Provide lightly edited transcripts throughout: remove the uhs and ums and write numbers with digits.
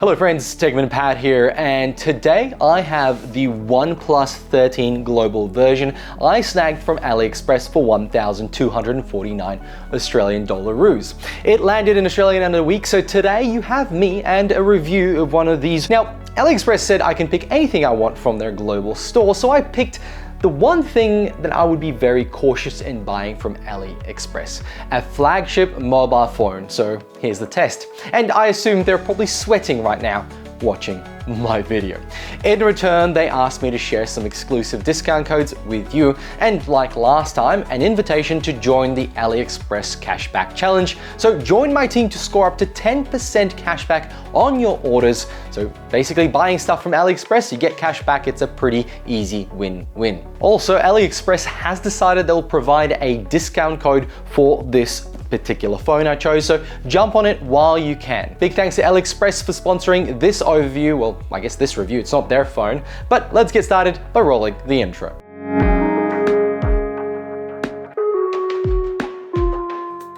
Hello friends, TechManPat here, and today I have the OnePlus 13 global version I snagged from AliExpress for 1,249 Australian dollaroos. It landed in Australia in under a week, so today you have me and a review of one of these. Now, AliExpress said I can pick anything I want from their global store, so I picked the one thing that I would be very cautious in buying from AliExpress, a flagship mobile phone. So here's the test. And I assume they're probably sweating right now watching my video. In return, they asked me to share some exclusive discount codes with you, and like last time, an invitation to join the AliExpress cashback challenge. So join my team to score up to 10% cashback on your orders. So basically buying stuff from AliExpress, you get cashback. It's a pretty easy win-win. Also, AliExpress has decided they'll provide a discount code for this particular phone I chose, so jump on it while you can. Big thanks to AliExpress for sponsoring this overview, well, I guess this review, it's not their phone, but let's get started by rolling the intro.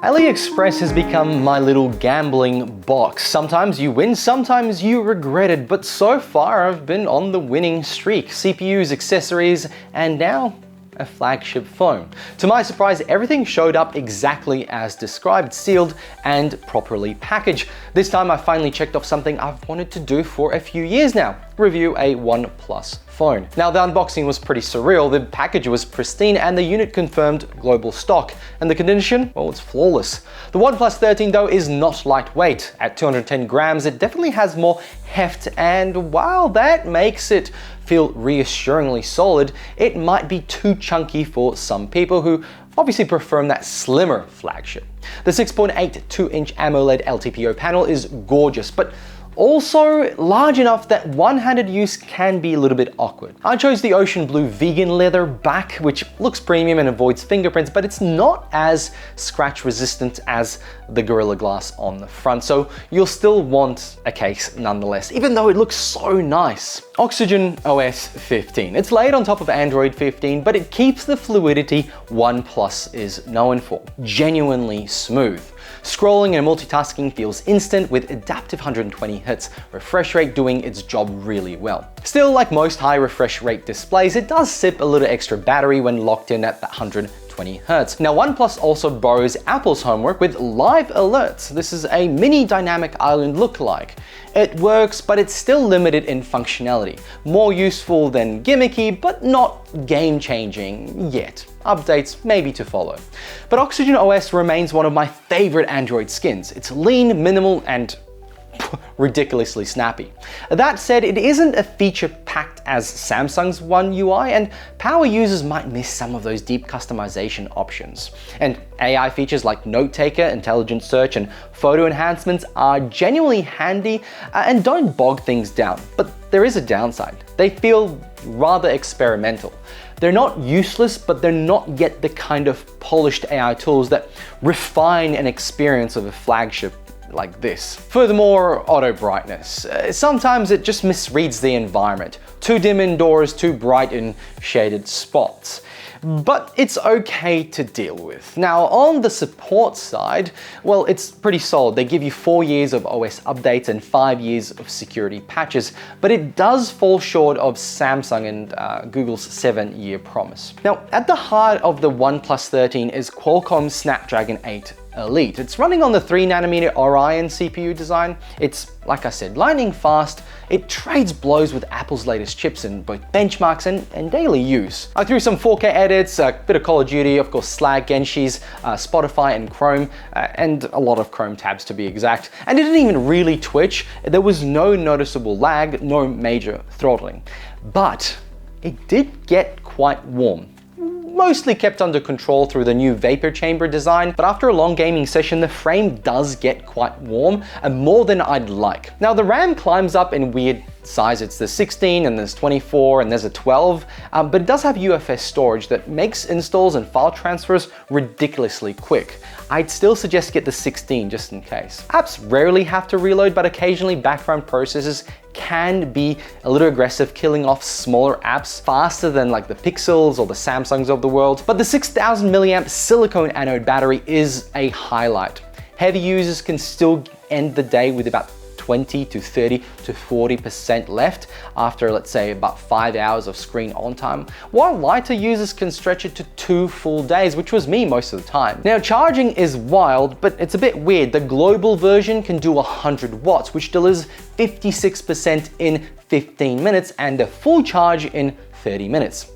AliExpress has become my little gambling box. Sometimes you win, sometimes you regret it, but so far I've been on the winning streak. CPUs, accessories, and now a flagship phone. To my surprise, everything showed up exactly as described, sealed and properly packaged. This time I finally checked off something I've wanted to do for a few years now: review a OnePlus phone. Now, the unboxing was pretty surreal. The package was pristine and the unit confirmed global stock. And the condition, well, it's flawless. The OnePlus 13 though is not lightweight. At 210 grams, it definitely has more heft, and while that makes it feel reassuringly solid, it might be too chunky for some people who obviously prefer that slimmer flagship. The 6.82-inch AMOLED LTPO panel is gorgeous, but also large enough that one-handed use can be a little bit awkward. I chose the ocean blue vegan leather back, which looks premium and avoids fingerprints, but it's not as scratch resistant as the Gorilla Glass on the front, so you'll still want a case nonetheless, even though it looks so nice. Oxygen OS 15. It's laid on top of Android 15, but it keeps the fluidity OnePlus is known for. Genuinely smooth. Scrolling and multitasking feels instant, with adaptive 120Hz refresh rate doing its job really well. Still, like most high refresh rate displays, it does sip a little extra battery when locked in at that 120 Hz. Now, OnePlus also borrows Apple's homework with live alerts. This is a mini dynamic island lookalike. It works, but it's still limited in functionality. More useful than gimmicky, but not game-changing yet. Updates maybe to follow. But Oxygen OS remains one of my favorite Android skins. It's lean, minimal, and ridiculously snappy. That said, it isn't as feature-packed as Samsung's One UI, and power users might miss some of those deep customization options. And AI features like Note Taker, intelligent search, and photo enhancements are genuinely handy and don't bog things down. But there is a downside. They feel rather experimental. They're not useless, but they're not yet the kind of polished AI tools that refine an experience of a flagship like this. Furthermore, auto brightness. Sometimes it just misreads the environment. Too dim indoors, too bright in shaded spots. But it's okay to deal with. Now, on the support side, well, it's pretty solid. They give you 4 years of OS updates and 5 years of security patches, but it does fall short of Samsung and Google's 7-year promise. Now, at the heart of the OnePlus 13 is Qualcomm's Snapdragon 8 Elite. It's running on the 3nm Orion CPU design. It's, like I said, lightning fast. It trades blows with Apple's latest chips in both benchmarks and daily use. I threw some 4K edits, a bit of Call of Duty, of course Slag, Genshi's, Spotify and Chrome, and a lot of Chrome tabs to be exact. And it didn't even really twitch. There was no noticeable lag, no major throttling. But it did get quite warm. Mostly kept under control through the new vapor chamber design, but after a long gaming session, the frame does get quite warm, and more than I'd like. Now, the RAM climbs up in weird size. It's the 16 and there's 24 and there's a 12, but it does have UFS storage that makes installs and file transfers ridiculously quick. I'd still suggest get the 16 just in case. Apps rarely have to reload, but occasionally background processes can be a little aggressive, killing off smaller apps faster than like the Pixels or the Samsungs of the world. But the 6000 milliamp silicone anode battery is a highlight. Heavy users can still end the day with about 20 to 30 to 40% left after, let's say, about 5 hours of screen on time, while lighter users can stretch it to 2 full days, which was me most of the time. Now, charging is wild, but it's a bit weird. The global version can do 100 watts, which delivers 56% in 15 minutes and a full charge in 30 minutes.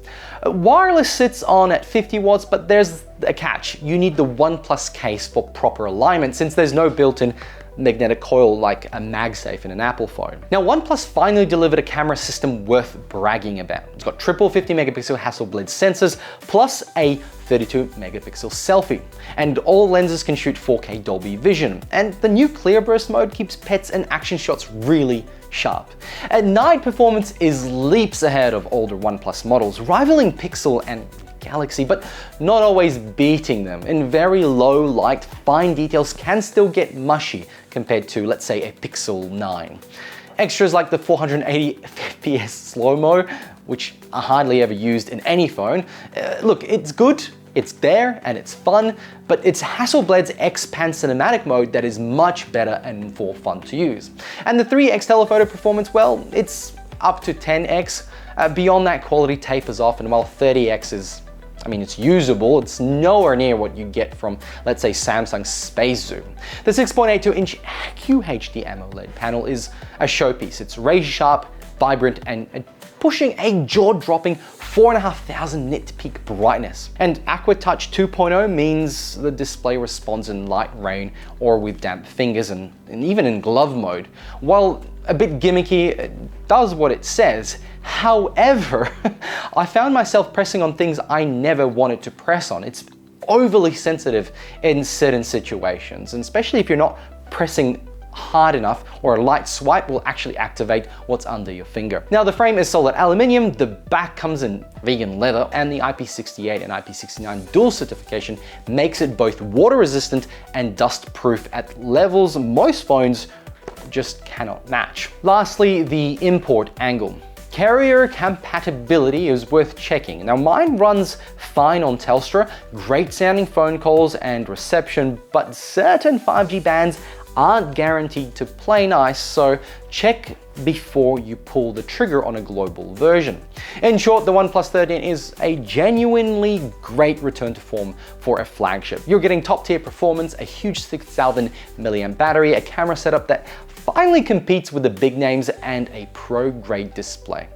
Wireless sits on at 50 watts, but there's a catch. You need the OnePlus case for proper alignment, since there's no built-in magnetic coil like a MagSafe in an Apple phone. Now, OnePlus finally delivered a camera system worth bragging about. It's got triple 50 megapixel Hasselblad sensors, plus a 32 megapixel selfie. And all lenses can shoot 4K Dolby Vision. And the new clear burst mode keeps pets and action shots really sharp. At night, performance is leaps ahead of older OnePlus models, rivaling Pixel and Galaxy, but not always beating them. In very low light, fine details can still get mushy compared to, let's say, a Pixel 9. Extras like the 480 FPS slow-mo, which are hardly ever used in any phone. Look, it's good, it's there, and it's fun, but it's Hasselblad's X-Pan cinematic mode that is much better and more fun to use. And the 3x telephoto performance, well, it's up to 10x. Beyond that, quality tapers off, and while 30x is, it's usable, it's nowhere near what you get from, let's say, Samsung's Space Zoom. The 6.82-inch QHD AMOLED panel is a showpiece. It's razor sharp, vibrant, and pushing a jaw-dropping 4,500 nit peak brightness. And Aqua Touch 2.0 means the display responds in light rain or with damp fingers, and even in glove mode. While a bit gimmicky, it does what it says. However, I found myself pressing on things I never wanted to press on. It's overly sensitive in certain situations, and especially if you're not pressing hard enough, or a light swipe will actually activate what's under your finger. Now, the frame is solid aluminium, the back comes in vegan leather, and the IP68 and IP69 dual certification makes it both water resistant and dust proof at levels most phones just cannot match. Lastly, the import angle. Carrier compatibility is worth checking. Now, mine runs fine on Telstra, great sounding phone calls and reception, but certain 5G bands aren't guaranteed to play nice, so check before you pull the trigger on a global version. In short, the OnePlus 13 is a genuinely great return to form for a flagship. You're getting top tier performance, a huge 6,000 milliamp battery, a camera setup that finally competes with the big names, and a pro-grade display.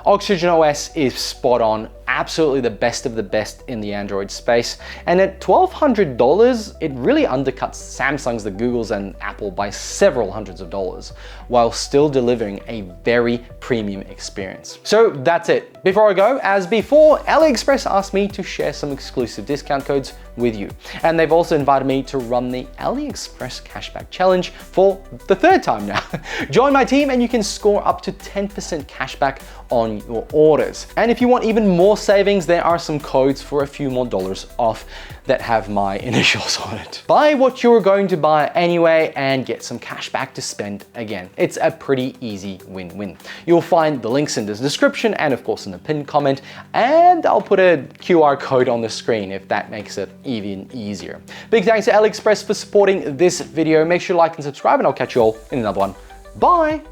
Oxygen OS is spot on, absolutely the best of the best in the Android space, and at $1,200, it really undercuts Samsung's, the Googles, and Apple by several hundreds of dollars, while still delivering a very premium experience. So that's it. Before I go, as before, AliExpress asked me to share some exclusive discount codes with you, and they've also invited me to run the AliExpress cashback challenge for the third time now. Join my team and you can score up to 10% cashback on your orders. And if you want even more savings, there are some codes for a few more dollars off that have my initials on it. Buy what you're going to buy anyway and get some cash back to spend again. It's a pretty easy win-win. You'll find the links in the description and of course in the pinned comment, and I'll put a QR code on the screen if that makes it even easier. Big thanks to AliExpress for supporting this video. Make sure to like and subscribe, and I'll catch you all in another one. Bye!